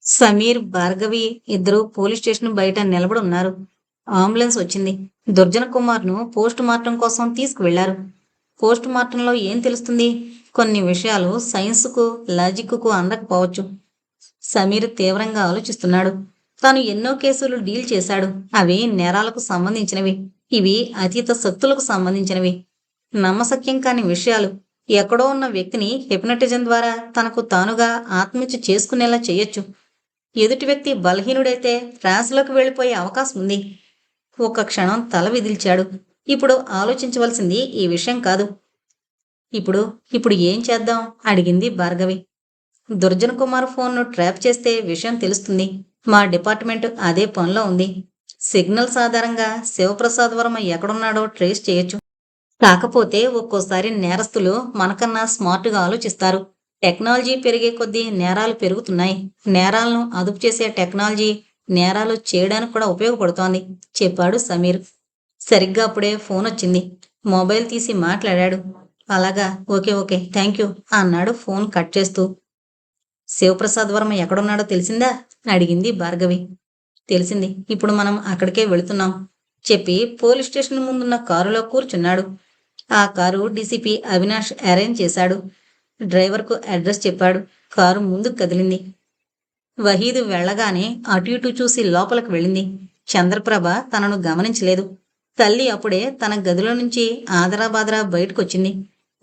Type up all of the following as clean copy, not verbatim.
సమీర్, భార్గవి ఇద్దరూ police station బయట నిలబడి ఉన్నారు. అంబులెన్స్ వచ్చింది. దుర్జన కుమార్ను పోస్ట్ మార్టం కోసం తీసుకువెళ్లారు. పోస్ట్ మార్టంలో ఏం తెలుస్తుంది? కొన్ని విషయాలు సైన్స్కు, లాజిక్కు అందకపోవచ్చు. సమీర్ తీవ్రంగా ఆలోచిస్తున్నాడు. తాను ఎన్నో కేసులు డీల్ చేశాడు. అవి నేరాలకు సంబంధించినవి. ఇవి అతీత శక్తులకు సంబంధించినవి. నమ్మశక్యం కాని విషయాలు. ఎక్కడో ఉన్న వ్యక్తిని హిప్నటిజం ద్వారా తనకు తానుగా ఆత్మహత్య చేసుకునేలా చేయొచ్చు. ఎదుటి వ్యక్తి బలహీనుడైతే ట్రాన్స్‌లోకి వెళ్ళిపోయే అవకాశం ఉంది. ఒక్క క్షణం తల విదిల్చాడు. ఇప్పుడు ఆలోచించవలసింది ఈ విషయం కాదు. ఇప్పుడు ఇప్పుడు ఏం చేద్దాం? అడిగింది భార్గవి. దుర్జన్ కుమార్ ఫోన్ను ట్రాప్ చేస్తే విషయం తెలుస్తుంది. మా డిపార్ట్మెంట్ అదే పనిలో ఉంది. సిగ్నల్స్ ఆధారంగా శివప్రసాద్ వర్మ ఎక్కడున్నాడో ట్రేస్ చేయొచ్చు. కాకపోతే ఒక్కోసారి నేరస్తులు మనకన్నా స్మార్ట్‌గా ఆలోచిస్తారు. టెక్నాలజీ పెరిగే కొద్దీ నేరాలు పెరుగుతున్నాయి. నేరాలను అదుపు చేసే టెక్నాలజీ నేరాలు చేయడానికి కూడా ఉపయోగపడుతోంది చెప్పాడు సమీర్. సరిగ్గా అప్పుడే ఫోన్ వచ్చింది. మొబైల్ తీసి మాట్లాడాడు. అలాగా, ఓకే ఓకే, థ్యాంక్ యూ అన్నాడు ఫోన్ కట్ చేస్తూ. శివప్రసాద్ వర్మ ఎక్కడున్నాడో తెలిసిందా? అడిగింది భార్గవి. తెలిసింది. ఇప్పుడు మనం అక్కడికే వెళుతున్నాం చెప్పి పోలీస్ స్టేషన్ ముందున్న కారులో కూర్చున్నాడు. ఆ కారు డీసీపీ అవినాష్ అరేంజ్ చేశాడు. డ్రైవర్కు అడ్రస్ చెప్పాడు. కారు ముందుకు కదిలింది. వహీదు వెళ్ళగానే అటు ఇటు చూసి లోపలికి వెళ్ళింది. చంద్రప్రభ తనను గమనించలేదు. తల్లి అప్పుడే తన గదిలో నుంచి ఆదరాబాదరా బయటకొచ్చింది.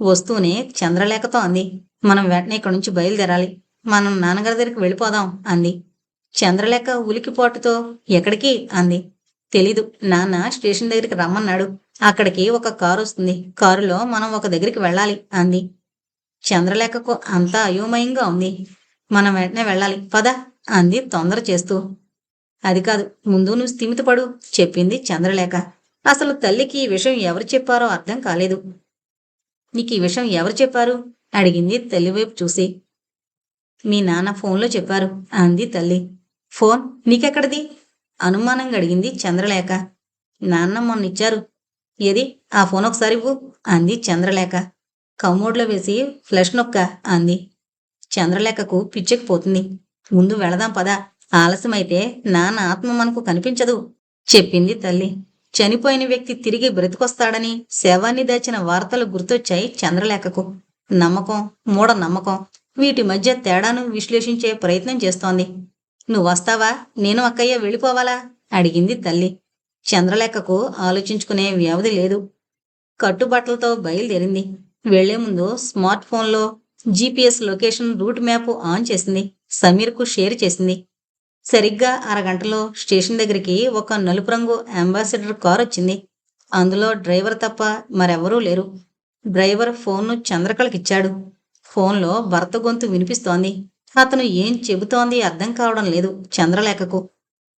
వస్తూనే చంద్రలేఖతో అంది, మనం వెంటనే ఇక్కడి నుంచి బయలుదేరాలి. మనం నాన్నగారి దగ్గరికి వెళ్ళిపోదాం అంది. చంద్రలేఖ ఉలికిపాటుతో ఎక్కడికి అంది. తెలీదు, నాన్న స్టేషన్ దగ్గరికి రమ్మన్నాడు. అక్కడికి ఒక కారు వస్తుంది. కారులో మనం ఒక దగ్గరికి వెళ్ళాలి అంది. చంద్రలేఖకు అంతా అయోమయంగా ఉంది. మనం వెంటనే వెళ్ళాలి, పద అంది తొందర చేస్తూ. అది కాదు, ముందు నువ్వు స్థిమితపడు చెప్పింది చంద్రలేఖ. అసలు తల్లికి ఈ విషయం ఎవరు చెప్పారో అర్థం కాలేదు. నీకు ఈ విషయం ఎవరు చెప్పారు? అడిగింది తల్లివైపు చూసి. మీ నాన్న ఫోన్లో చెప్పారు అంది తల్లి. ఫోన్ నీకెక్కడిది? అనుమానంగా అడిగింది చంద్రలేఖ. నాన్న మొన్నిచ్చారు. ఏది ఆ ఫోన్ ఒకసారి ఇవ్వు అంది చంద్రలేఖ. కమోడ్లో వేసి ఫ్లష్ నొక్క అంది. చంద్రలేఖకు పిచ్చెక్కిపోతుంది. ముందు వెళదాం పదా, ఆలస్యమైతే నాన్న ఆత్మ మనకు కనిపించదు చెప్పింది తల్లి. చనిపోయిన వ్యక్తి తిరిగి బ్రతికొస్తాడని శవాన్ని దాచిన వార్తలు గుర్తొచ్చాయి చంద్రలేఖకు. నమ్మకం, మూఢనమ్మకం, వీటి మధ్య తేడాను విశ్లేషించే ప్రయత్నం చేస్తోంది. నువ్వొస్తావా, నేను అక్కయ్య వెళ్ళిపోవాలా అడిగింది తల్లి. చంద్రలేఖకు ఆలోచించుకునే వ్యవధి లేదు. కట్టుబట్టలతో బయలుదేరింది. వెళ్లే ముందు స్మార్ట్ ఫోన్లో GPS location route map on చేసింది. సమీర్కు షేర్ చేసింది. సరిగ్గా అరగంటలో స్టేషన్ దగ్గరికి ఒక నలుపు రంగు అంబాసిడర్ కార్ వచ్చింది. అందులో డ్రైవర్ తప్ప మరెవరూ లేరు. డ్రైవర్ ఫోన్ను చంద్రకళకిచ్చాడు. ఫోన్లో భర్త గొంతు వినిపిస్తోంది. అతను ఏం చెబుతోంది అర్థం కావడం లేదు చంద్రలేఖకు.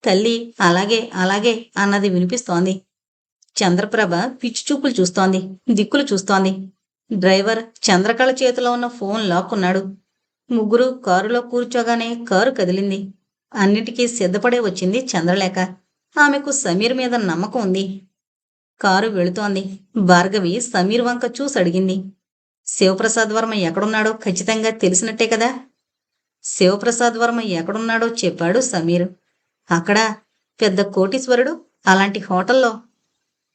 తల్లి అలాగే అలాగే అన్నది వినిపిస్తోంది. చంద్రప్రభ పిచ్చి చూపులు చూస్తోంది, దిక్కులు చూస్తోంది. డ్రైవర్ చంద్రకళ చేతిలో ఉన్న ఫోన్ లాక్కున్నాడు. ముగ్గురు కారులో కూర్చోగానే కారు కదిలింది. అన్నిటికీ సిద్ధపడే వచ్చింది చంద్రలేఖ. ఆమెకు సమీర్ మీద నమ్మకం ఉంది. కారు వెళుతోంది. భార్గవి సమీర్ వంక చూసడిగింది. శివప్రసాద్ వర్మ ఎక్కడున్నాడో ఖచ్చితంగా తెలిసినట్టే కదా? శివప్రసాద్ వర్మ ఎక్కడున్నాడో చెప్పాడు సమీర్. అక్కడా, పెద్ద కోటీశ్వరుడు అలాంటి హోటల్లో.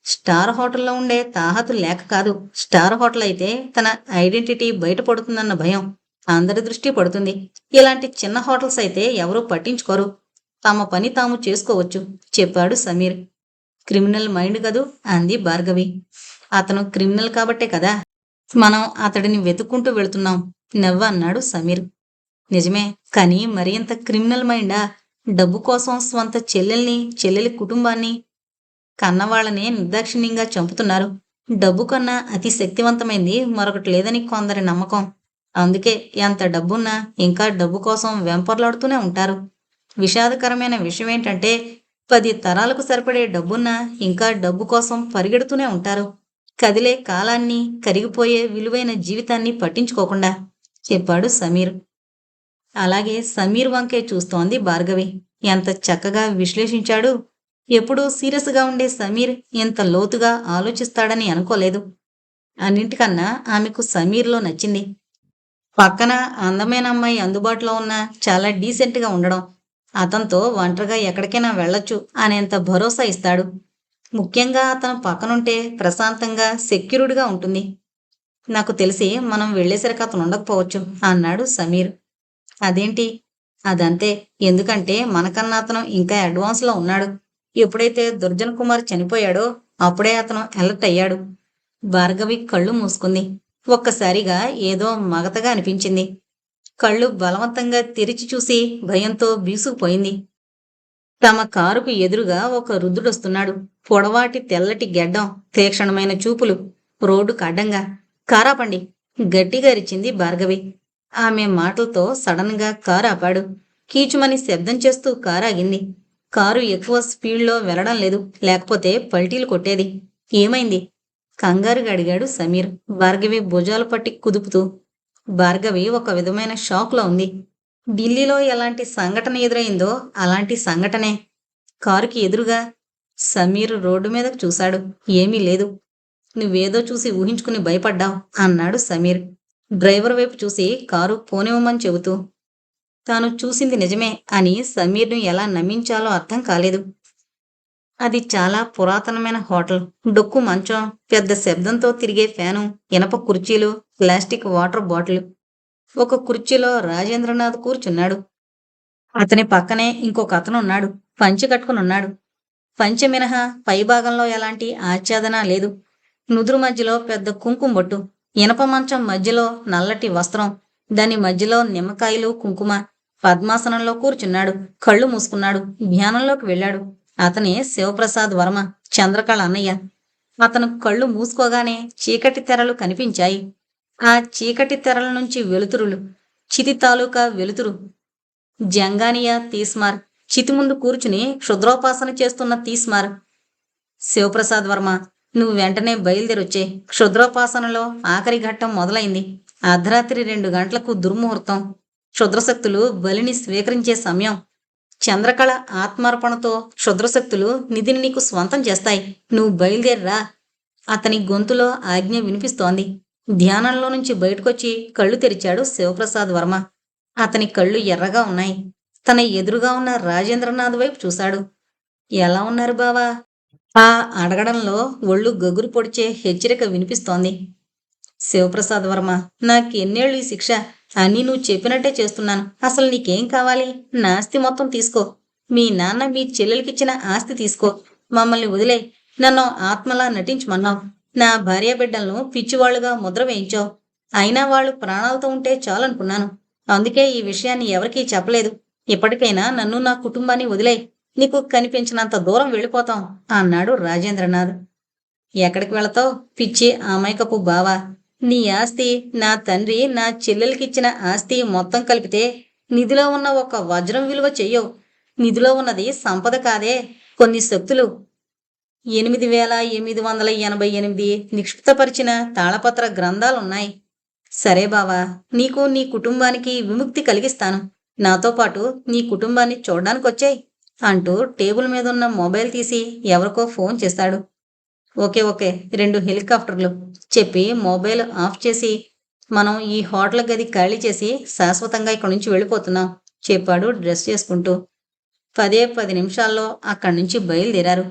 స్టార్ హోటల్లో ఉండే తాహతు లేక కాదు. స్టార్ హోటల్ అయితే తన ఐడెంటిటీ బయటపడుతుందన్న భయం. అందరి దృష్టి పడుతుంది. ఇలాంటి చిన్న హోటల్స్ అయితే ఎవరూ పట్టించుకోరు. తమ పని తాము చేసుకోవచ్చు చెప్పాడు సమీర్. క్రిమినల్ మైండ్ కదూ అంది భార్గవి. అతను క్రిమినల్ కాబట్టే కదా మనం అతడిని వెతుక్కుంటూ వెళుతున్నాం నవ్వన్నాడు సమీర్. నిజమే, కానీ మరి అంత క్రిమినల్ మైండా? డబ్బు కోసం స్వంత చెల్లెలి కుటుంబాన్ని, కన్నవాళ్లనే నిర్దాక్షిణ్యంగా చంపుతున్నారు. డబ్బు కన్నా అతి శక్తివంతమైంది మరొకటి లేదని కొందరి నమ్మకం. అందుకే ఎంత డబ్బున్నా ఇంకా డబ్బు కోసం వెంపర్లాడుతూనే ఉంటారు. విషాదకరమైన విషయం ఏంటంటే 10 తరాలకు సరిపడే డబ్బున్నా ఇంకా డబ్బు కోసం పరిగెడుతూనే ఉంటారు. కదిలే కాలాన్ని, కరిగిపోయే విలువైన జీవితాన్ని పట్టించుకోకుండా చెప్పాడు సమీర్. అలాగే సమీర్ వంకే చూస్తోంది భార్గవి. ఎంత చక్కగా విశ్లేషించాడు. ఎప్పుడూ సీరియస్గా ఉండే సమీర్ ఎంత లోతుగా ఆలోచిస్తాడని అనుకోలేదు. అన్నింటికన్నా ఆమెకు సమీర్లో నచ్చింది. పక్కన అందమైన అమ్మాయి అందుబాటులో ఉన్న చాలా డీసెంట్గా ఉండడం. అతనితో ఒంటరిగా ఎక్కడికైనా వెళ్ళొచ్చు అనేంత భరోసా ఇస్తాడు. ముఖ్యంగా అతను పక్కనుంటే ప్రశాంతంగా సెక్యూర్డ్గా ఉంటుంది. నాకు తెలిసి మనం వెళ్ళేసరికి అతను ఉండకపోవచ్చు అన్నాడు సమీర్. అదేంటి? అదంతే. ఎందుకంటే మనకన్నా అతను ఇంకా అడ్వాన్స్లో ఉన్నాడు. ఎప్పుడైతే దుర్జన్ కుమార్ చనిపోయాడో అప్పుడే అతను అలర్ట్ అయ్యాడు. భార్గవి కళ్ళు మూసుకుంది. ఒక్కసారిగా ఏదో మగతగా అనిపించింది. కళ్ళు బలవంతంగా తెరిచి చూసి భయంతో బీసుకుపోయింది. తమ కారుకు ఎదురుగా ఒక వృద్ధుడొస్తున్నాడు. పొడవాటి తెల్లటి గెడ్డం, తీక్షణమైన చూపులు. రోడ్డుకు అడ్డంగా. కారాపండి! గట్టిగా అరిచింది భార్గవి. ఆమె మాటలతో సడన్ గా కారు ఆపాడు. కీచుమని శబ్దం చేస్తూ కారు ఆగింది. కారు ఎక్కువ స్పీడ్లో వెళ్లడం లేదు, లేకపోతే పల్టీలు కొట్టేది. ఏమైంది? కంగారుగా అడిగాడు సమీర్, భార్గవి భుజాలు పట్టి కుదుపుతూ. భార్గవి ఒక విధమైన షాక్లో ఉంది. ఢిల్లీలో ఎలాంటి సంఘటన ఎదురైందో అలాంటి సంఘటనే. కారుకి ఎదురుగా. సమీర్ రోడ్డు మీదకు చూశాడు. ఏమీ లేదు. నువ్వేదో చూసి ఊహించుకుని భయపడ్డావు అన్నాడు సమీర్ డ్రైవర్ వైపు చూసి కారు పోనివ్వమని చెబుతూ. తాను చూసింది నిజమే అని సమీర్ను ఎలా నమ్మించాలో అర్థం కాలేదు. అది చాలా పురాతనమైన హోటల్. డొక్కు మంచం, పెద్ద శబ్దంతో తిరిగే ఫ్యాను, ఇనప కుర్చీలు, ప్లాస్టిక్ వాటర్ బాటిల్. ఒక కుర్చీలో రాజేంద్రనాథ్ కూర్చున్నాడు. అతని పక్కనే ఇంకొక అతను ఉన్నాడు. పంచె కట్టుకునున్నాడు. పంచె మినహా పైభాగంలో ఎలాంటి ఆచ్ఛాదన లేదు. నుదురు మధ్యలో పెద్ద కుంకుమ బొట్టు. ఇనప మంచం మధ్యలో నల్లటి వస్త్రం, దాని మధ్యలో నిమ్మకాయలు, కుంకుమ. పద్మాసనంలో కూర్చున్నాడు. కళ్ళు మూసుకున్నాడు. ధ్యానంలోకి వెళ్ళాడు. అతనే శివప్రసాద్ వర్మ, చంద్రకళ అన్నయ్య. అతను కళ్ళు మూసుకోగానే చీకటి తెరలు కనిపించాయి. ఆ చీకటి తెరల నుంచి వెలుతురులు. చితి తాలూకా వెలుతురు. జంగానియా తీస్మార్ చితి ముందు కూర్చుని క్షుద్రోపాసన చేస్తున్న తీస్మార్. శివప్రసాద్ వర్మ, నువ్వు వెంటనే బయలుదేరొచ్చే. క్షుద్రోపాసనలో ఆఖరి ఘట్టం మొదలైంది. అర్ధరాత్రి 2 గంటలకు దుర్ముహూర్తం. క్షుద్రశక్తులు బలిని స్వీకరించే సమయం. చంద్రకళ ఆత్మార్పణతో క్షుద్రశక్తులు నిధిని నీకు స్వంతం చేస్తాయి. నువ్వు బయలుదేరిరా. అతని గొంతులో ఆజ్ఞ వినిపిస్తోంది. ధ్యానంలో నుంచి బయటకొచ్చి కళ్ళు తెరిచాడు శివప్రసాద్ వర్మ. అతని కళ్ళు ఎర్రగా ఉన్నాయి. తన ఎదురుగా ఉన్న రాజేంద్రనాథ్ వైపు చూశాడు. ఎలా ఉన్నారు బావా? ఆ అడగడంలో ఒళ్ళు గగురు పొడిచే హెచ్చరిక వినిపిస్తోంది. శివప్రసాద్ వర్మ, నాకు ఎన్నేళ్ళు ఈ శిక్ష? అన్నీ నువ్వు చెప్పినట్టే చేస్తున్నాను. అసలు నీకేం కావాలి? నా ఆస్తి మొత్తం తీసుకో. మీ నాన్న మీ చెల్లెలకిచ్చిన ఆస్తి తీసుకో. మమ్మల్ని వదిలే. నన్ను ఆత్మలా నటించమన్నావు. నా భార్య బిడ్డలను పిచ్చివాళ్లుగా ముద్ర వేయించావు. అయినా వాళ్ళు ప్రాణాలతో ఉంటే చాలనుకున్నాను. అందుకే ఈ విషయాన్ని ఎవరికీ చెప్పలేదు. ఇప్పటికైనా నన్ను నా కుటుంబాన్ని వదిలే. నీకు కనిపించినంత దూరం వెళ్ళిపోతాం అన్నాడు రాజేంద్రనాథ్. ఎక్కడికి వెళతావు పిచ్చి అమాయకపు బావా? నీ ఆస్తి, నా తండ్రి నా చెల్లెలకిచ్చిన ఆస్తి మొత్తం కలిపితే నిధిలో ఉన్న ఒక వజ్రం విలువ చెయ్యవు. నిధిలో ఉన్నది సంపద కాదే, కొన్ని శక్తులు. 8888 నిక్షిప్తపరిచిన తాళపత్ర గ్రంథాలున్నాయి. సరే బావా, నీకు నీ కుటుంబానికి విముక్తి కలిగిస్తాను. నాతో పాటు నీ కుటుంబాన్ని చూడ్డానికొచ్చేయ్ అంటూ టేబుల్ మీదున్న మొబైల్ తీసి ఎవరికో ఫోన్ చేశాడు. ఓకే ఓకే, 2 హెలికాప్టర్లు చెప్పి మొబైల్ ఆఫ్ చేసి, మనం ఈ హోటల్ గది ఖాళీ చేసి శాశ్వతంగా ఇక్కడి నుంచి వెళ్ళిపోతున్నాం చెప్పాడు డ్రెస్ చేసుకుంటూ. 10 నిమిషాల్లో అక్కడి నుంచి బయలుదేరారు.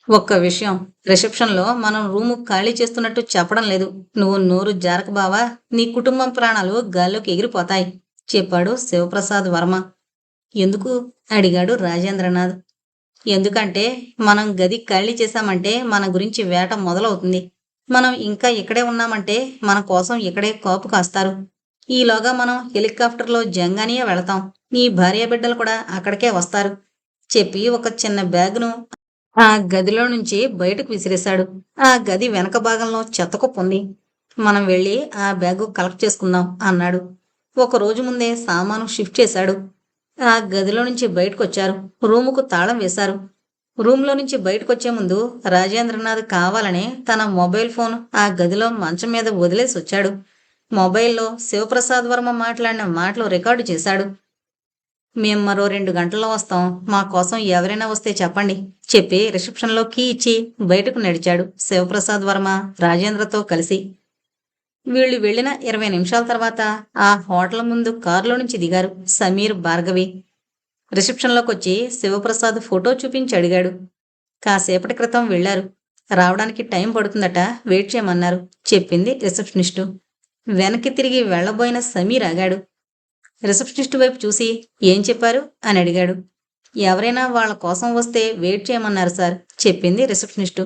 ఒక్క విషయం, రిసెప్షన్లో మనం రూము ఖాళీ చేస్తున్నట్టు చెప్పడం లేదు. నువ్వు నోరు జారక బావా, నీ కుటుంబం ప్రాణాలు గాల్లోకి ఎగిరిపోతాయి చెప్పాడు శివప్రసాద్ వర్మ. ఎందుకు అడిగాడు రాజేంద్రనాథ్. ఎందుకంటే మనం గది ఖాళీ చేశామంటే మన గురించి వేట మొదలవుతుంది. మనం ఇంకా ఇక్కడే ఉన్నామంటే మన కోసం ఇక్కడే కాపు కాస్తారు. ఈలోగా మనం హెలికాప్టర్లో జంగానియా వెళతాం. నీ భార్య బిడ్డలు కూడా అక్కడికే వస్తారు చెప్పి ఒక చిన్న బ్యాగును ఆ గదిలో నుంచి బయటకు విసిరేశాడు. ఆ గది వెనక భాగంలో చెత్తకుప్పుంది. మనం వెళ్ళి ఆ బ్యాగు కలెక్ట్ చేసుకుందాం అన్నాడు. ఒక రోజు ముందే సామాను షిఫ్ట్ చేశాడు. ఆ గదిలో నుంచి బయటకొచ్చారు. రూముకు తాళం వేశారు. రూమ్లో నుంచి బయటకొచ్చే ముందు రాజేంద్రనాథ్ కావాలనే తన మొబైల్ ఫోన్ ఆ గదిలో మంచం మీద వదిలేసి వచ్చాడు. మొబైల్లో శివప్రసాద్ వర్మ మాట్లాడిన మాటలు రికార్డు చేశాడు. మేం మరో 2 గంటల్లో వస్తాం. మా కోసం ఎవరైనా వస్తే చెప్పండి చెప్పి రిసెప్షన్లో కీ ఇచ్చి బయటకు నడిచాడు శివప్రసాద్ వర్మ రాజేంద్రతో కలిసి. వీళ్ళు వెళ్ళిన 20 నిమిషాల తర్వాత ఆ హోటల్ ముందు కారులో నుంచి దిగారు సమీర్, భార్గవి. రిసెప్షన్లోకొచ్చి శివప్రసాద్ ఫోటో చూపించి అడిగాడు. కాసేపటి క్రితం వెళ్లారు. రావడానికి టైం పడుతుందట, వెయిట్ చేయమన్నారు చెప్పింది రిసెప్షనిస్టు. వెనక్కి తిరిగి వెళ్లబోయిన సమీర్ ఆగాడు. రిసెప్షనిస్టు వైపు చూసి ఏం చెప్పారు అని అడిగాడు. ఎవరైనా వాళ్ళ కోసం వస్తే వెయిట్ చేయమన్నారు సార్ చెప్పింది రిసెప్షనిస్టు.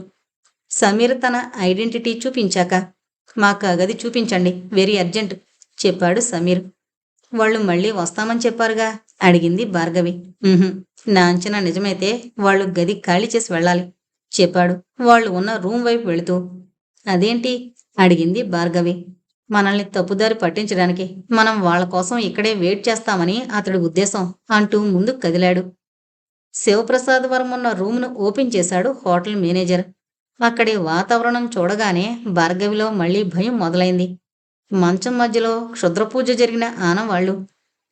సమీర్ తన ఐడెంటిటీ చూపించాక మాకు ఆ గది చూపించండి, వెరీ అర్జెంట్ చెప్పాడు సమీర్. వాళ్ళు మళ్ళీ వస్తామని చెప్పారుగా అడిగింది భార్గవి. నా అంచనా నిజమైతే వాళ్ళు గది ఖాళీ చేసి వెళ్ళాలి చెప్పాడు వాళ్ళు ఉన్న రూమ్ వైపు వెళుతూ. అదేంటి అడిగింది భార్గవి. మనల్ని తప్పుదారి పట్టించడానికి, మనం వాళ్ళ కోసం ఇక్కడే వెయిట్ చేస్తామని అతడి ఉద్దేశం అంటూ ముందుకు కదిలాడు. శివప్రసాద్ వరం ఉన్న రూమ్ను ఓపెన్ చేశాడు హోటల్ మేనేజర్. అక్కడి వాతావరణం చూడగానే భార్గవిలో మళ్లీ భయం మొదలైంది. మంచం మధ్యలో క్షుద్రపూజ జరిగిన ఆనవాళ్లు.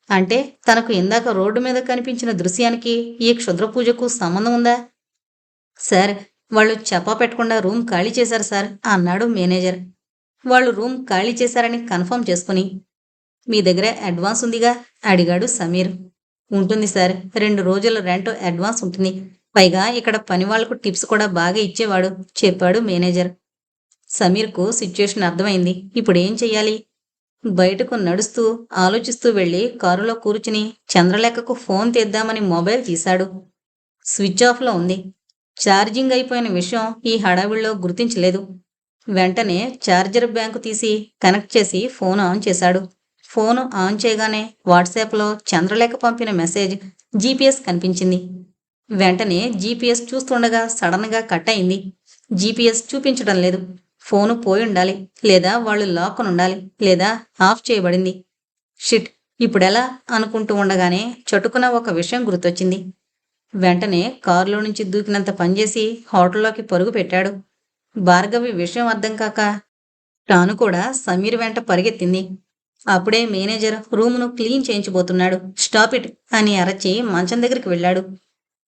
అంటే తనకు ఇందాక రోడ్డు మీద కనిపించిన దృశ్యానికి ఈ క్షుద్రపూజకు సంబంధం ఉందా? సార్, వాళ్ళు చెప్పా పెట్టకుండా రూమ్ ఖాళీ చేశారు సార్ అన్నాడు మేనేజర్. వాళ్ళు రూమ్ ఖాళీ చేశారని కన్ఫర్మ్ చేసుకుని. మీ దగ్గర అడ్వాన్స్ ఉందిగా అడిగాడు సమీర్. ఉంటుంది సార్, 2 రోజుల రెంట్ అడ్వాన్స్ ఉంటుంది. పైగా ఇక్కడ పని వాళ్లకు టిప్స్ కూడా బాగా ఇచ్చేవాడు చెప్పాడు మేనేజర్. సమీర్కు సిచ్యుయేషన్ అర్థమైంది. ఇప్పుడేం చెయ్యాలి? బయటకు నడుస్తూ ఆలోచిస్తూ వెళ్లి కారులో కూర్చుని చంద్రలేఖకు ఫోన్ తెద్దామని మొబైల్ తీశాడు. స్విచ్ ఆఫ్లో ఉంది. ఛార్జింగ్ అయిపోయిన విషయం ఈ హడావిడిలో గుర్తించలేదు. వెంటనే ఛార్జర్ బ్యాంకు తీసి కనెక్ట్ చేసి ఫోన్ ఆన్ చేశాడు. ఫోన్ ఆన్ చేయగానే వాట్సాప్లో చంద్రలేఖ పంపిన మెసేజ్ జీపీఎస్ కనిపించింది. వెంటనే జీపీఎస్ చూస్తుండగా సడన్గా కట్ అయింది. జీపీఎస్ చూపించడం లేదు. ఫోను పోయి ఉండాలి, లేదా వాళ్ళు లాక్కుని ఉండాలి, లేదా ఆఫ్ చేయబడింది. షిట్, ఇప్పుడెలా అనుకుంటూ ఉండగానే చటుకున ఒక విషయం గుర్తొచ్చింది. వెంటనే కారులో నుంచి దూకినంత పనిచేసి హోటల్లోకి పరుగు పెట్టాడు. భార్గవి విషయం అర్థం కాక తాను కూడా సమీర్ వెంట పరిగెత్తింది. అప్పుడే మేనేజర్ రూమును క్లీన్ చేయించబోతున్నాడు. స్టాప్ ఇట్ అని అరచి మంచం దగ్గరికి వెళ్ళాడు.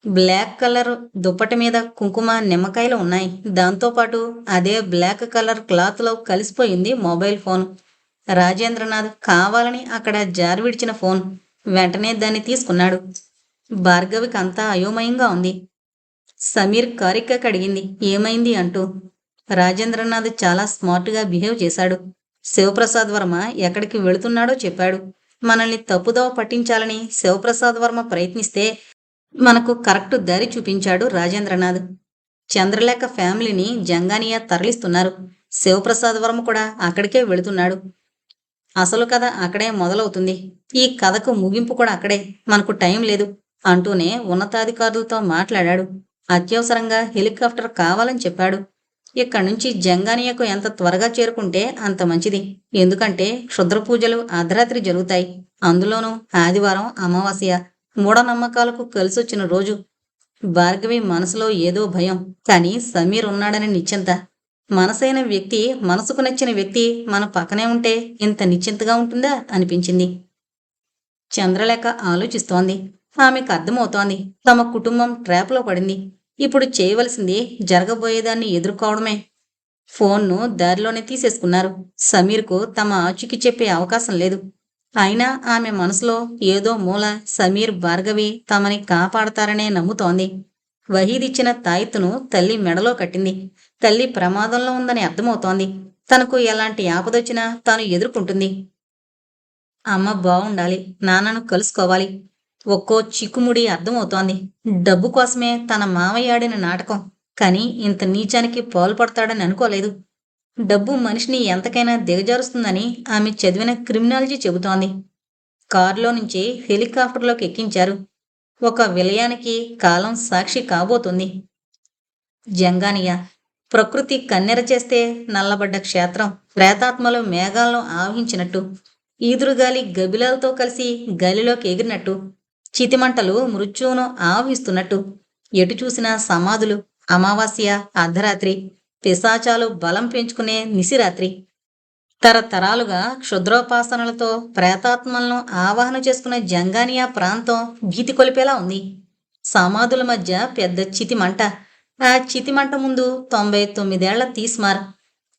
బ్లాక్ కలర్ దుప్పటి మీద కుంకుమ, నిమ్మకాయలు ఉన్నాయి. దాంతోపాటు అదే బ్లాక్ కలర్ క్లాత్లో కలిసిపోయింది మొబైల్ ఫోన్. రాజేంద్రనాథ్ కావాలని అక్కడ జారి విడిచిన ఫోన్. వెంటనే దాన్ని తీసుకున్నాడు. భార్గవికి అంతా అయోమయంగా ఉంది. సమీర్ కారిక్క అడిగింది ఏమైంది అంటూ. రాజేంద్రనాథ్ చాలా స్మార్ట్గా బిహేవ్ చేశాడు. శివప్రసాద్ వర్మ ఎక్కడికి వెళుతున్నాడో చెప్పాడు. మనల్ని తప్పుదోవ పట్టించాలని శివప్రసాద్ వర్మ ప్రయత్నిస్తే మనకు కరెక్ట్ దారి చూపించాడు రాజేంద్రనాథ్. చంద్రలేఖ ఫ్యామిలీని జంగానియా తరలిస్తున్నారు. శివప్రసాద్ వర్మ కూడా అక్కడికే వెళుతున్నాడు. అసలు కథ అక్కడే మొదలవుతుంది. ఈ కథకు ముగింపు కూడా అక్కడే. మనకు టైం లేదు అంటూనే ఉన్నతాధికారులతో మాట్లాడాడు. అత్యవసరంగా హెలికాప్టర్ కావాలని చెప్పాడు. ఇక్కడి నుంచి జంగానియాకు ఎంత త్వరగా చేరుకుంటే అంత మంచిది. ఎందుకంటే క్షుద్ర పూజలు అర్ధరాత్రి జరుగుతాయి. అందులోనూ ఆదివారం అమావాస్య. మూఢనమ్మకాలకు కలిసొచ్చిన రోజు. భార్గవి మనసులో ఏదో భయం, కానీ సమీర్ ఉన్నాడని నిశ్చింత. మనసైన వ్యక్తి, మనసుకు నచ్చిన వ్యక్తి మన పక్కనే ఉంటే ఇంత నిశ్చింతగా ఉంటుందా అనిపించింది. చంద్రలేఖ ఆలోచిస్తోంది. ఆమెకు అర్థమవుతోంది తమ కుటుంబం ట్రాప్లో పడింది. ఇప్పుడు చేయవలసింది జరగబోయేదాన్ని ఎదుర్కోవడమే. ఫోన్ను దారిలోనే తీసేసుకున్నారు. సమీర్కు తమ ఆచూకీ చెప్పే అవకాశం లేదు. అయినా ఆమె మనసులో ఏదో మూల సమీర్, భార్గవి తమని కాపాడతారనే నమ్ముతోంది. వహీదిచ్చిన తాయెత్తును తల్లి మెడలో కట్టింది. తల్లి ప్రమాదంలో ఉందని అర్థమవుతోంది. తనకు ఎలాంటి ఆపదొచ్చినా తాను ఎదుర్కొంటుంది. అమ్మ బావుండాలి, నాన్నను కలుసుకోవాలి. ఒక్కో చిక్కుముడి అర్థమవుతోంది. డబ్బు కోసమే తన మావయ్య ఆడిన నాటకం. కానీ ఇంత నీచానికి పాల్పడతాడని అనుకోలేదు. డబ్బు మనిషిని ఎంతకైనా దిగజారుస్తుందని ఆమె చదివిన క్రిమినాలజీ చెబుతోంది. కారులో నుంచి హెలికాప్టర్లోకి ఎక్కించారు. ఒక విలయానికి కాలం సాక్షి కాబోతుంది. జంగానియా. ప్రకృతి కన్నెర చేస్తే నల్లబడ్డ క్షేత్రం. ప్రేతాత్మలు మేఘాలను ఆవహించినట్టు. ఈదురుగాలి గబిలాలతో కలిసి గాలిలోకి ఎగిరినట్టు. చితిమంటలు మృత్యువును ఆవహిస్తున్నట్టు. ఎటు చూసినా సమాధులు. అమావాస్య, అర్ధరాత్రి. పిశాచాలు బలం పెంచుకునే నిశిరాత్రి. తరతరాలుగా క్షుద్రోపాసనలతో ప్రేతాత్మలను ఆవాహన చేసుకునే జంగానియా ప్రాంతం భీతి కొలిపేలా ఉంది. సమాధుల మధ్య పెద్ద చితిమంట. ఆ చితిమంట ముందు 99 తీస్మార్.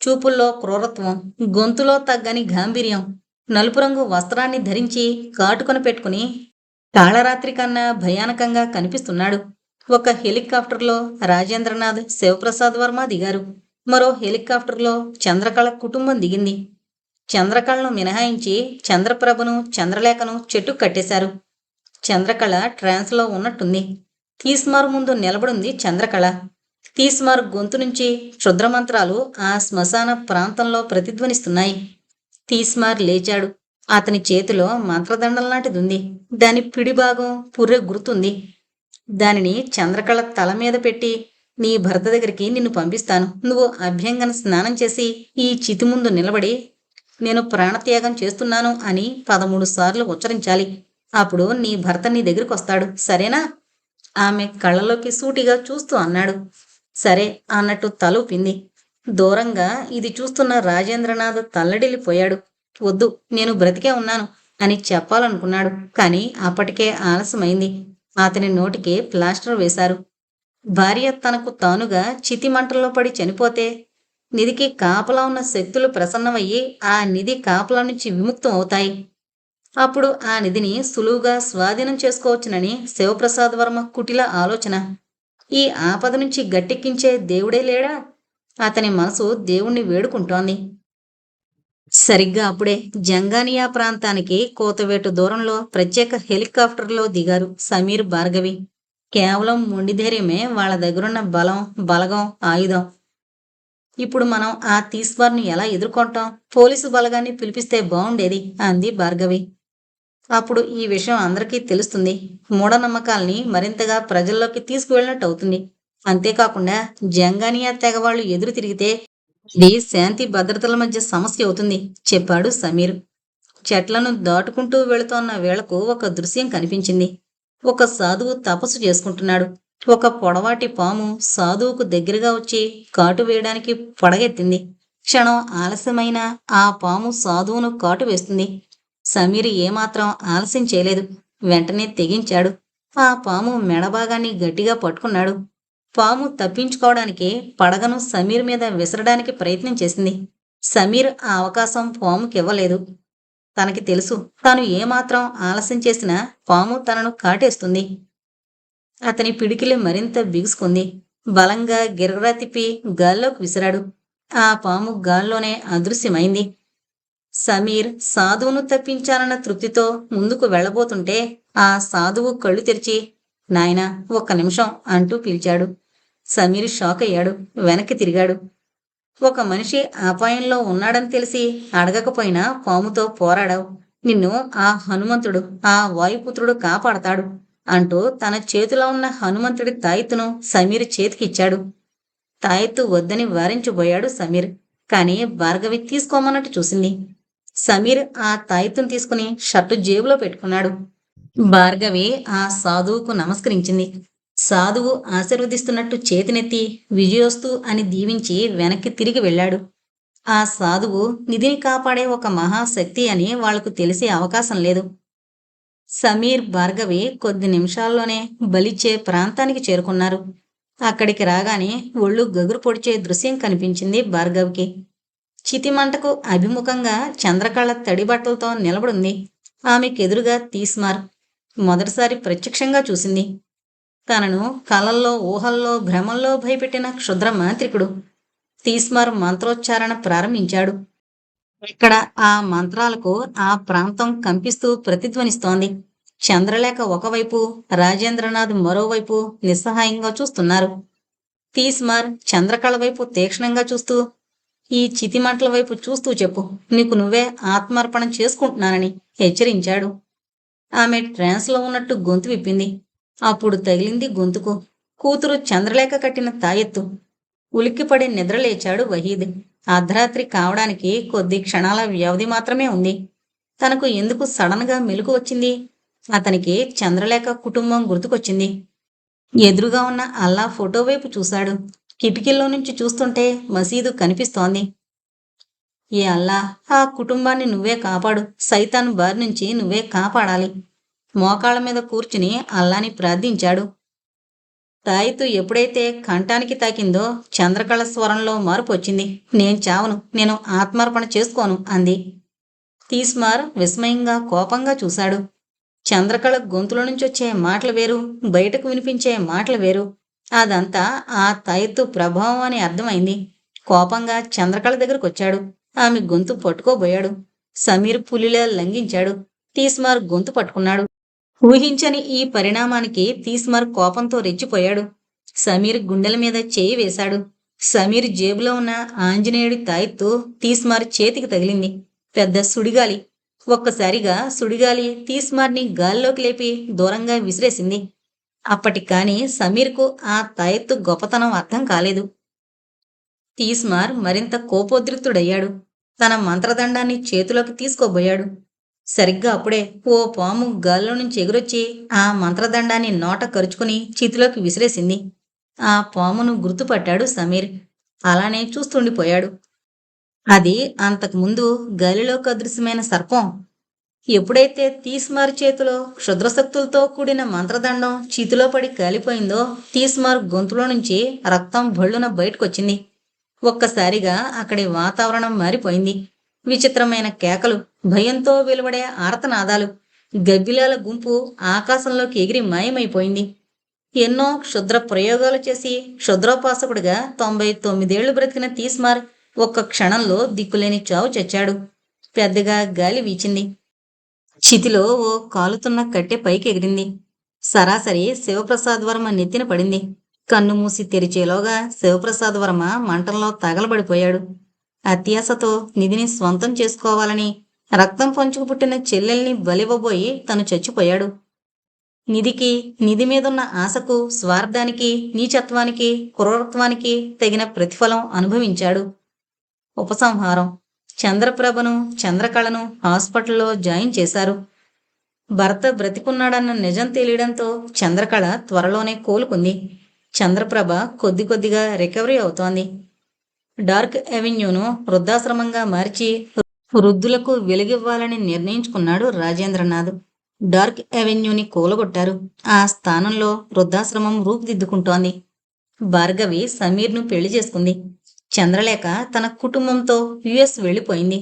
చూపుల్లో క్రూరత్వం, గొంతులో తగ్గని గాంభీర్యం. నలుపు రంగు వస్త్రాన్ని ధరించి కాటుకొని పెట్టుకుని కాళరాత్రి కన్నా భయానకంగా కనిపిస్తున్నాడు. ఒక హెలికాప్టర్లో రాజేంద్రనాథ్, శివప్రసాద్ వర్మ దిగారు. మరో హెలికాప్టర్లో చంద్రకళ కుటుంబం దిగింది. చంద్రకళను మినహాయించి చంద్రప్రభను, చంద్రలేఖను చెట్టుకు కట్టేశారు. చంద్రకళ ట్రాన్స్లో ఉన్నట్టుంది. తీస్మార్ ముందు నిలబడింది చంద్రకళ. తీస్మార్ గొంతు నుంచి క్షుద్రమంత్రాలు ఆ శ్మశాన ప్రాంతంలో ప్రతిధ్వనిస్తున్నాయి. తీస్మార్ లేచాడు. అతని చేతిలో మంత్రదండం లాంటిదుంది. దాని పిడిభాగం పుర్రె గుర్తుంది. దానిని చంద్రకళ తల మీద పెట్టి, నీ భర్త దగ్గరికి నిన్ను పంపిస్తాను. నువ్వు అభ్యంగన స్నానం చేసి ఈ చితి ముందు నిలబడి, నేను ప్రాణత్యాగం చేస్తున్నాను అని 13 సార్లు ఉచ్చరించాలి. అప్పుడు నీ భర్త నీ దగ్గరికి వస్తాడు. సరేనా? ఆమె కళ్ళలోకి సూటిగా చూస్తూ అన్నాడు. సరే అన్నట్టు తలూపింది. దూరంగా ఇది చూస్తున్న రాజేంద్రనాథ్ తల్లడిల్లిపోయాడు. వద్దు, నేను బ్రతికే ఉన్నాను అని చెప్పాలనుకున్నాడు. కానీ అప్పటికే ఆలస్యమైంది. అతని నోటికి ప్లాస్టర్ వేశారు. భార్య తనకు తానుగా చితి మంటల్లో పడి చనిపోతే నిధికి కాపలా ఉన్న శక్తులు ప్రసన్నమయ్యి ఆ నిధి కాపలా నుంచి విముక్తం అవుతాయి. అప్పుడు ఆ నిధిని సులువుగా స్వాధీనం చేసుకోవచ్చునని శివప్రసాద్ వర్మ కుటిల ఆలోచన. ఈ ఆపద నుంచి గట్టెక్కించే దేవుడే లేడా? అతని మనసు దేవుణ్ణి వేడుకుంటోంది. సరిగ్గా అప్పుడే జంగానియా ప్రాంతానికి కోతవేటు దూరంలో ప్రత్యేక హెలికాప్టర్లో దిగారు సమీర్, భార్గవి. కేవలం మొండిధైర్యమే వాళ్ళ దగ్గరున్న బలం, బలగం, ఆయుధం. ఇప్పుడు మనం ఆ తీస్మార్ని ఎలా ఎదుర్కొంటాం? పోలీసు బలగాన్ని పిలిపిస్తే బాగుండేది అంది భార్గవి. అప్పుడు ఈ విషయం అందరికీ తెలుస్తుంది. మూఢనమ్మకాల్ని మరింతగా ప్రజల్లోకి తీసుకువెళ్ళినట్టు అవుతుంది. అంతేకాకుండా జంగానియా తెగవాళ్లు ఎదురు తిరిగితే ఇది శాంతి భద్రతల మధ్య సమస్య అవుతుంది చెప్పాడు సమీర్. చెట్లను దాటుకుంటూ వెళుతోన్న వేళకు ఒక దృశ్యం కనిపించింది. ఒక సాధువు తపస్సు చేసుకుంటున్నాడు. ఒక పొడవాటి పాము సాధువుకు దగ్గరగా వచ్చి కాటు వేయడానికి పడగెత్తింది. క్షణం ఆలస్యమైన ఆ పాము సాధువును కాటు వేస్తుంది. సమీర్ ఏమాత్రం ఆలస్యం చేయలేదు. వెంటనే తెగించాడు. ఆ పాము మెడభాగాన్ని గట్టిగా పట్టుకున్నాడు. పాము తప్పించుకోవడానికి పడగను సమీర్ మీద విసరడానికి ప్రయత్నం చేసింది. సమీర్ ఆ అవకాశం పాముకివ్వలేదు. తనకి తెలుసు, తాను ఏమాత్రం ఆలస్యం చేసినా పాము తనను కాటేస్తుంది. అతని పిడికిలి మరింత బిగుసుకుంది. బలంగా గిరగిరా తిప్పి గాల్లోకి విసిరాడు. ఆ పాము గాల్లోనే అదృశ్యమైంది. సమీర్ సాధువును తప్పించాలన్న తృప్తితో ముందుకు వెళ్లబోతుంటే ఆ సాధువు కళ్ళు తెరిచి, నాయనా, ఒక్క నిమిషం అంటూ పిలిచాడు. సమీర్ షాక్ అయ్యాడు. వెనక్కి తిరిగాడు. ఒక మనిషి అపాయంలో ఉన్నాడని తెలిసి అడగకపోయినా పాముతో పోరాడావు. నిన్ను ఆ హనుమంతుడు, ఆ వాయుపుత్రుడు కాపాడతాడు అంటూ తన చేతిలో ఉన్న హనుమంతుడి తాయెత్తును సమీర్ చేతికిచ్చాడు. తాయెత్తు వద్దని వారించబోయాడు సమీర్. కానీ భార్గవి తీసుకోమన్నట్టు చూసింది. సమీర్ ఆ తాయెత్తును తీసుకుని షర్టు జేబులో పెట్టుకున్నాడు. భార్గవి ఆ సాధువుకు నమస్కరించింది. సాధువు ఆశీర్వదిస్తున్నట్టు చేతినెత్తి విజయోస్తు అని దీవించి వెనక్కి తిరిగి వెళ్ళాడు. ఆ సాధువు నిధిని కాపాడే ఒక మహాశక్తి అని వాళ్లకు తెలిసే అవకాశం లేదు. సమీర్, భార్గవి కొద్ది నిమిషాల్లోనే బలిచ్చే ప్రాంతానికి చేరుకున్నారు. అక్కడికి రాగానే ఒళ్ళు గగురు పొడిచే దృశ్యం కనిపించింది భార్గవికి. చితిమంటకు అభిముఖంగా చంద్రకళ తడిబట్టలతో నిలబడింది. ఆమెకెదురుగా తీస్మార్. మొదటిసారి ప్రత్యక్షంగా చూసింది. తనను కలల్లో, ఊహల్లో, భ్రమల్లో భయపెట్టిన క్షుద్ర మాంత్రికుడు. తీస్మార్ మంత్రోచ్చారణ ప్రారంభించాడు. ఇక్కడ ఆ మంత్రాలకు ఆ ప్రాంతం కంపిస్తూ ప్రతిధ్వనిస్తోంది. చంద్రలేఖ ఒకవైపు, రాజేంద్రనాథ్ మరోవైపు నిస్సహాయంగా చూస్తున్నారు. తీస్మార్ చంద్రకళ వైపు తీక్షణంగా చూస్తూ, ఈ చితిమంటల వైపు చూస్తూ చెప్పు, నీకు నువ్వే ఆత్మార్పణం చేసుకుంటున్నానని హెచ్చరించాడు. ఆమె ట్రాన్స్లో ఉన్నట్టు గొంతు విప్పింది. అప్పుడు తగిలింది గొంతుకు కూతురు చంద్రలేఖ కట్టిన తాయెత్తు. ఉలిక్కిపడి నిద్రలేచాడు వహీద్. అర్ధరాత్రి కావడానికి కొద్ది క్షణాల వ్యవధి మాత్రమే ఉంది. తనకు ఎందుకు సడన్గా మెలకు వచ్చింది? అతనికి చంద్రలేఖ కుటుంబం గుర్తుకొచ్చింది. ఎదురుగా ఉన్న అల్లా ఫోటో వైపు చూశాడు. కిటికీల్లో నుంచి చూస్తుంటే మసీదు కనిపిస్తోంది. ఏ అల్లా, ఆ కుటుంబాన్ని నువ్వే కాపాడు. సైతాన్ బారి నుంచి నువ్వే కాపాడాలి. మోకాళ్ళ మీద కూర్చుని అల్లాని ప్రార్థించాడు. తాయితు ఎప్పుడైతే కంఠానికి తాకిందో చంద్రకళ స్వరంలో మార్పు వచ్చింది. నేను చావను, నేను ఆత్మార్పణ చేసుకోను అంది. తీస్మార్ విస్మయంగా, కోపంగా చూశాడు. చంద్రకళ గొంతులో నుంచి వచ్చే మాటలు వేరు, బయటకు వినిపించే మాటలు వేరు. అదంతా ఆ తాయెత్తు ప్రభావం అని అర్థమైంది. కోపంగా చంద్రకళ దగ్గరకొచ్చాడు. ఆమె గొంతు పట్టుకోబోయాడు. సమీర్ పులిలా లంఘించాడు. తీస్మార్ గొంతు పట్టుకున్నాడు. ఊహించని ఈ పరిణామానికి తీస్మార్ కోపంతో రెచ్చిపోయాడు. సమీర్ గుండెల మీద చేయి వేశాడు. సమీర్ జేబులో ఉన్న ఆంజనేయుడి తాయెత్తు తీస్మార్ చేతికి తగిలింది. పెద్ద సుడిగాలి. ఒక్కసారిగా సుడిగాలి తీస్మార్ని గాల్లోకి లేపి దూరంగా విసిరేసింది. అప్పటికాని సమీర్కు ఆ తాయెత్తు గొప్పతనం అర్థం కాలేదు. తీస్మార్ మరింత కోపోద్రిక్తుడయ్యాడు. తన మంత్రదండాన్ని చేతిలోకి తీసుకోబోయాడు. సరిగ్గా అప్పుడే ఓ పాము గాల్లో నుంచి ఎగురొచ్చి ఆ మంత్రదండాన్ని నోట కరుచుకుని చేతిలోకి విసిరేసింది. ఆ పామును గుర్తుపట్టాడు సమీర్. అలానే చూస్తుండిపోయాడు. అది అంతకుముందు గాలిలోకి అదృశ్యమైన సర్పం. ఎప్పుడైతే తీస్మార్ చేతిలో క్షుద్రశక్తులతో కూడిన మంత్రదండం చేతిలో పడి కాలిపోయిందో తీస్మార్ గొంతులో నుంచి రక్తం భళ్ళున బయటకొచ్చింది. ఒక్కసారిగా అక్కడి వాతావరణం మారిపోయింది. విచిత్రమైన కేకలు, భయంతో వెలువడే ఆర్తనాదాలు, గబ్బిలాల గుంపు ఆకాశంలోకి ఎగిరి మాయమైపోయింది. ఎన్నో క్షుద్ర ప్రయోగాలు చేసి క్షుద్రోపాసకుడిగా 99 బ్రతికిన తీస్మార్ ఒక్క క్షణంలో దిక్కులేని చావు చచ్చాడు. పెద్దగా గాలి వీచింది. చితిలో ఓ కాలుతున్న కట్టె పైకి ఎగిరింది. సరాసరి శివప్రసాద్ వర్మ నెత్తిన పడింది. కన్ను మూసి తెరిచేలోగా శివప్రసాద్ వర్మ మంటల్లో తగలబడిపోయాడు. అత్యాశతో నిధిని స్వంతం చేసుకోవాలని రక్తం పంచుకు పుట్టిన చెల్లెల్ని బలివ్వబోయి తను చచ్చిపోయాడు. నిధికి, నిధి మీదున్న ఆశకు, స్వార్థానికి, నీచత్వానికి, క్రూరత్వానికి తగిన ప్రతిఫలం అనుభవించాడు. ఉపసంహారం. చంద్రప్రభను, చంద్రకళను హాస్పిటల్లో జాయిన్ చేశారు. భర్త బ్రతికున్నాడన్న నిజం తెలియడంతో చంద్రకళ త్వరలోనే కోలుకుంది. చంద్రప్రభ కొద్ది కొద్దిగా రికవరీ అవుతోంది. డార్క్ అవెన్యూను వృద్ధాశ్రమంగా మార్చి వృద్ధులకు వెలుగివ్వాలని నిర్ణయించుకున్నాడు రాజేంద్రనాథ్. డార్క్ అవెన్యూని కూలగొట్టారు. ఆ స్థానంలో వృద్ధాశ్రమం రూపుదిద్దుకుంటోంది. భార్గవి సమీర్ను పెళ్లి చేసుకుంది. చంద్రలేఖ తన కుటుంబంతో యుఎస్ వెళ్ళిపోయింది.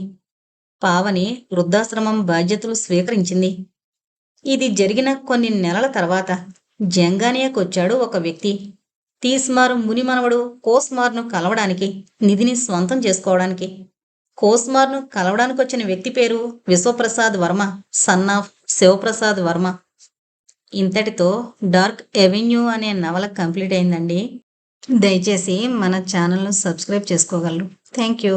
పావని వృద్ధాశ్రమం బాధ్యతలు స్వీకరించింది. ఇది జరిగిన కొన్ని నెలల తర్వాత జంగానియాకొచ్చాడు ఒక వ్యక్తి. తీస్మార్ మునిమనవడు కోస్మార్ను కలవడానికి, నిధిని స్వంతం చేసుకోవడానికి. కోస్మార్ను కలవడానికి వచ్చిన వ్యక్తి పేరు విశ్వప్రసాద్ వర్మ, సన్ ఆఫ్ శివప్రసాద్ వర్మ. ఇంతటితో డార్క్ అవెన్యూ అనే నవల కంప్లీట్ అయిందండి. దయచేసి మన ఛానల్ను సబ్స్క్రైబ్ చేసుకోగలరు. Thank you.